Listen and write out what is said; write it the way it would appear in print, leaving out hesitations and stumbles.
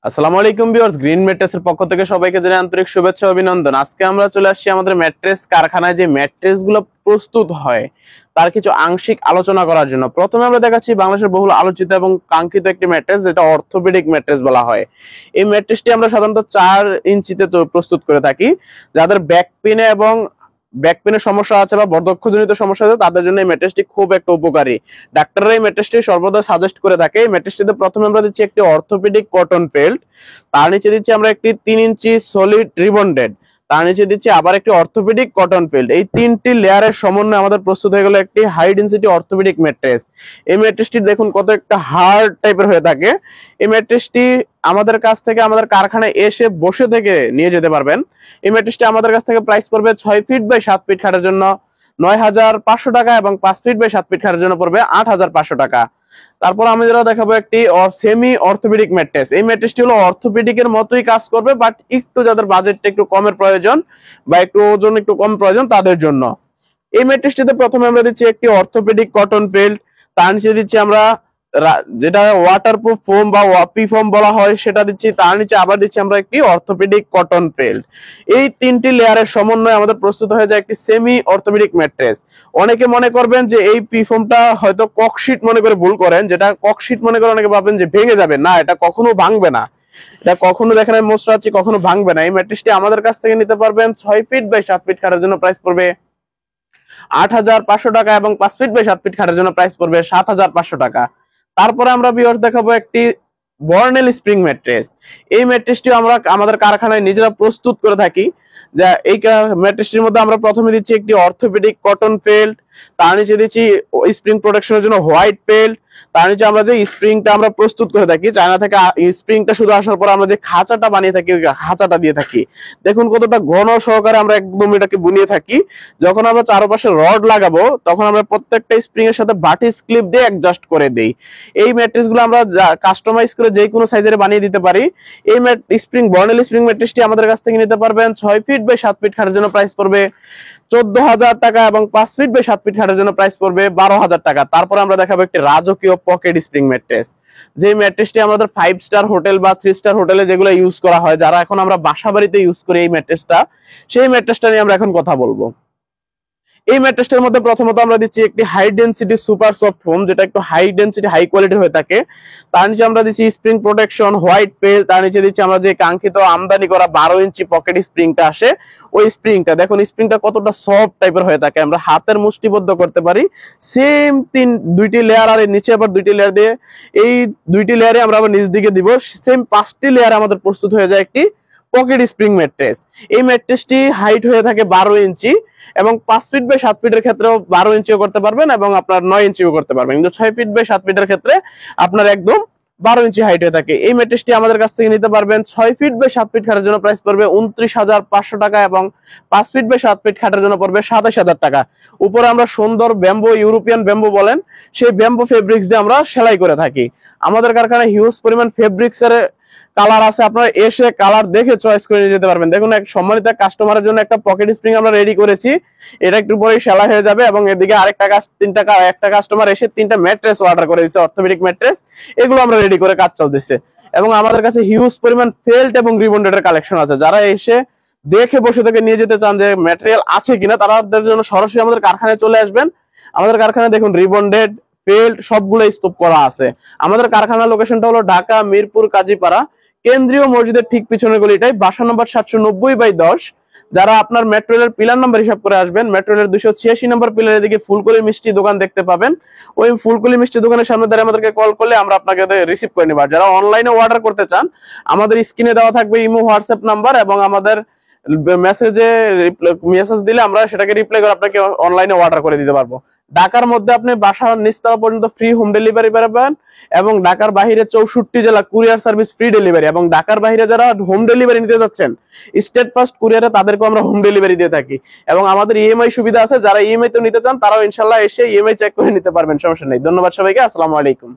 আসসালামু আলাইকুম viewers, green ম্যাট্রেসের পক্ষ থেকে সবাইকে জানাই আন্তরিক শুভেচ্ছা ও অভিনন্দন। আজকে আমরা চলে আসছি আমাদের ম্যাট্রেস কারখানায় যে ম্যাট্রেসগুলো প্রস্তুত হয় তার কিছু আংশিক আলোচনা করার জন্য। প্রথমে আমরা দেখাচ্ছি বাংলাদেশের বহুল আলোচিত এবং কাঙ্ক্ষিত একটি ম্যাট্রেস, যেটা অর্থোপেডিক ম্যাট্রেস বলা হয়। এই ম্যাট্রেসটি আমরা সাধারণত 4 ইঞ্চিতে প্রস্তুত করে থাকি। যাদের ব্যাক পেনের সমস্যা আছে বা বর্ধক্ষজনিত সমস্যা আছে তাদের জন্য এই ম্যাট্রেসটি খুব একটা উপকারী। ডাক্তাররা এই ম্যাট্রেসটি সর্বদা সাজেস্ট করে থাকে। এই ম্যাট্রেসটিতে প্রথমে আমরা দিচ্ছি একটি অর্থোপেডিক কটন ফেল্ট, তার নিচে দিচ্ছি আমরা একটি 3 ইঞ্চি সলিড রিবন্ডেড, তার নিচে দিচ্ছি আবার একটি অর্থোপেডিক কটন ফেল্ট। এই 3টি লেয়ারের সমন্বয়ে আমাদের প্রস্তুত হয়ে গেল একটি হাই ডেনসিটি অর্থোপেডিক ম্যাট্রেস। এই ম্যাট্রেসটি দেখুন কত একটা হার্ড টাইপের হয়ে থাকে। এই ম্যাট্রেসটি আমাদের কাছ থেকে আমাদের কারখানায় এসে বসে থেকে নিয়ে যেতে পারবেন। এই ম্যাট্রেসটি আমাদের কাছ থেকে প্রাইস পড়বে 6 ফিট বাই 7 ফিট খাটের জন্য 9,500 টাকা এবং 5 ফিট বাই 7 ফিট খাটের জন্য পড়বে 8,500 টাকা। তারপর আমি যেটা দেখাবো একটি সেমি অর্থোপেডিক ম্যাট্রেস। এই ম্যাট্রেসটি হলো অর্থোপেডিকের মতোই কাজ করবে, বাট একটু যাদের বাজেটটা একটু কমের প্রয়োজন বা একটু ওজন একটু কম প্রয়োজন তাদের জন্য। এই ম্যাট্রেসটিতে প্রথমে আমরা দিচ্ছি একটি অর্থোপেডিক কটন ফেল্ট, তার নিচে দিচ্ছি আমরা যেটা ওয়াটারপ্রুফ ফোম বা ওয়াপি ফোম বলা হয় সেটা দিচ্ছি, তার নিচে আবার দিচ্ছি আমরা একটি অর্থোপেডিক কটন ফেল্ট। এই 3টি লেয়ারের সমন্বয়ে আমাদের প্রস্তুত হয়ে যায় একটি সেমি অর্থোপেডিক ম্যাট্রেস। অনেকে মনে করবেন যে এই পি ফোমটা হয়তো ককশিট মনে করে ভুল করেন, যেটা ককশিট মনে করে অনেকে ভাবেন যে ভেঙে যাবে। না, এটা কখনো ভাঙবে না। এটা কখনো দেখেন আমি মোস্ট আছে কখনো ভাঙবে না। এই ম্যাট্রেসটি আমাদের কাছ থেকে নিতে পারবেন 6 ফিট বাই 7 ফিট খাটের জন্য প্রাইস পড়বে 8,500 টাকা এবং 5 ফিট বাই 7 ফিট খাটের জন্য প্রাইস পড়বে 7,500 টাকা। তারপরে আমরা ভিউয়ার্স দেখাবো একটি বর্নেল স্প্রিং ম্যাট্রেস। এই ম্যাট্রেসটিও আমরা আমাদের কারখানায় নিজেরা প্রস্তুত করে থাকি। যা এই ম্যাট্রেসটির মধ্যে আমরা প্রথমে দিচ্ছি একটি অর্থোপেডিক কটন ফেল্ট, তার নিচে দিচ্ছি স্প্রিং প্রোটেকশনের জন্য হোয়াইট ফেল্ট, তার নিচে আমরা যে স্প্রিংটা আমরা প্রস্তুত করে থাকি চায়না থেকে, স্প্রিংটা শুধু আসার পর আমরা যে খাঁচাটা বানিয়ে থাকি ওই খাঁচাটা দিয়ে থাকি। দেখুন কতটা ঘন সহকারে আমরা একদম এটাকে বুনিয়ে থাকি। যখন আমরা চারপাশে রড লাগাবো তখন আমরা প্রত্যেকটা স্প্রিং এর সাথে বাটিস ক্লিপ দিয়ে অ্যাডজাস্ট করে দেই। এই ম্যাট্রেস গুলো আমরা কাস্টমাইজ করে যে কোনো সাইজের বানিয়ে দিতে পারি। এই বর্নেল স্প্রিং ম্যাট্রেসটি আমাদের কাছ থেকে নিতে পারবেন 6 ফিট বাই 7 ফিট খাটের জন্য প্রাইস পড়বে 14,000 টাকা এবং 5 ফিট বাই 7 ফিট খাটের জন্য প্রাইস পড়বে 12,000 টাকা। তারপর আমরা দেখাবো একটি রাজকীয় পকেট স্প্রিং ম্যাট্রেস। যে ম্যাট্রেসটি আমাদের 5 স্টার হোটেল বা 3 স্টার হোটেলে যেগুলো ইউজ করা হয়, যারা এখন আমরা বাসা বাড়িতে ইউজ করি এই ম্যাট্রেসটা, সেই ম্যাট্রেসটা নিয়ে আমরা এখন কথা বলবো। এই ম্যাট্রেসটার মধ্যে প্রথমত আমরা দিচ্ছি একটি high density super soft foam, যেটা একটু হাই ডেনসিটি হাই কোয়ালিটি হয়ে থাকে। তার নিচে আমরা দিচ্ছি স্প্রিং প্রোটেকশন হোয়াইট পেল, তার নিচে দিচ্ছি আমরা যে কাঙ্ক্ষিত আমদানি করা 12 ইঞ্চি পকেট স্প্রিংটা আসে। ওই স্প্রিংটা দেখুন, স্প্রিংটা কতটা সফট টাইপের হয়ে থাকে, আমরা হাতের মুষ্টিবদ্ধ করতে পারি। সেম 2টি লেয়ার আর নিচে আবার 2টি লেয়ার দিয়ে, এই 2টি লেয়ারে আমরা আবার নিচ দিকে দিব, সেম 5টি লেয়ার আমাদের প্রস্তুত হয়ে যায় একটি পকেট স্প্রিং ম্যাট্রেস। এই ম্যাট্রেসটি হাইট হয়ে থাকে 12 ইঞ্চি এবং 5 ফিট বাই 7 ফিটের ক্ষেত্রেও 12 ইঞ্চিও করতে পারবেন এবং আপনার 9 ইঞ্চিও করতে পারবেন, কিন্তু 6 ফিট বাই 7 ফিটের ক্ষেত্রে আপনার একদম 12 ইঞ্চি হাইট হয়ে থাকে। এই ম্যাট্রেসটি আমাদের কাছ থেকে নিতে পারবেন 6 ফিট বাই 7 ফিট খাটের জন্য প্রাইস পড়বে 29,500 টাকা এবং 5 ফিট বাই 7 ফিট খাটের জন্য পড়বে 27,000 টাকা। উপরে আমরা সুন্দর ব্যাম্বো, ইউরোপিয়ান ব্যাম্বো বলেন, সেই ব্যাম্বো ফেব্রিক্স দিয়ে আমরা সেলাই করে থাকি। আমাদের কারখানায় হিউজ পরিমাণ ফেব্রিক্স এর কালার আছে, আপনারা এসে কালার দেখে চয়েস করে নিয়ে যেতে পারবেন। দেখুন, এক সম্মানিত কাস্টমারের জন্য একটা পকেট স্প্রিং আমরা রেডি করেছি, এটা একটু পরেই সেলাই হয়ে যাবে এবং এদিকে একটা কাস্টমার এসে 3টা ম্যাট্রেস অর্ডার করে দিয়েছে, অর্থোপেডিক ম্যাট্রেস। এগুলো আমরা রেডি করে কাজ চলতেছে এবং আমাদের কাছে হিউজ পরিমাণ ফেল্ট এবং রিবন্ডেডের কালেকশন আছে। যারা এসে দেখে বসে থেকে নিয়ে যেতে চান যে ম্যাটেরিয়াল আছে কিনা, তাদের জন্য সরাসরি আমাদের কারখানায় চলে আসবেন। আমাদের কারখানায় দেখুন রিবন্ডেড ফেল্ট সবগুলো স্তূপ করা আছে। আমাদের কারখানার লোকেশনটা হলো ঢাকা মিরপুর কাজীপাড়া, কেন্দ্রীয় মসজিদের ঠিক পিছনের গলিটাই, বাসা নম্বর 790/10। যারা আপনার মেট্রো রেলের পিলার নাম্বার হিসাব করে আসবেন, মেট্রো রেলের 286 নম্বর পিলারের দিকে ফুলকলি মিষ্টি দোকান দেখতে পাবেন। ওই ফুলকলি মিষ্টি দোকানের সামনে দাঁড়িয়ে আমাদেরকে কল করলে আমরা আপনাকে রিসিভ করে নিব। যারা অনলাইনে অর্ডার করতে চান, আমাদের স্ক্রিনে দেওয়া থাকবে ইমো, হোয়াটসঅ্যাপ নাম্বার এবং আমাদের মেসেজ দিলে আমরা সেটাকে রিপ্লাই করে আপনাকে অনলাইনে অর্ডার করে দিতে পারবো। ঢাকার মধ্যে আপনি বাসার নিচতলা পর্যন্ত ফ্রি হোম ডেলিভারি পাবেন এবং ঢাকার বাইরে 64 জেলা কুরিয়ার সার্ভিস ফ্রি ডেলিভারি। এবং ঢাকার বাইরে যারা হোম ডেলিভারি নিতে যাচ্ছেন স্টেট ফার্স্ট কুরিয়ারে, তাদেরকে আমরা হোম ডেলিভারি দিয়ে থাকি এবং আমাদের ইএমআই সুবিধা আছে। যারা ইএমআই তে নিতে চান তারাও ইনশাআল্লাহ এসে ইএমআই চেক করে নিতে পারবেন, সমস্যা নেই। ধন্যবাদ সবাইকে, আসসালামু আলাইকুম।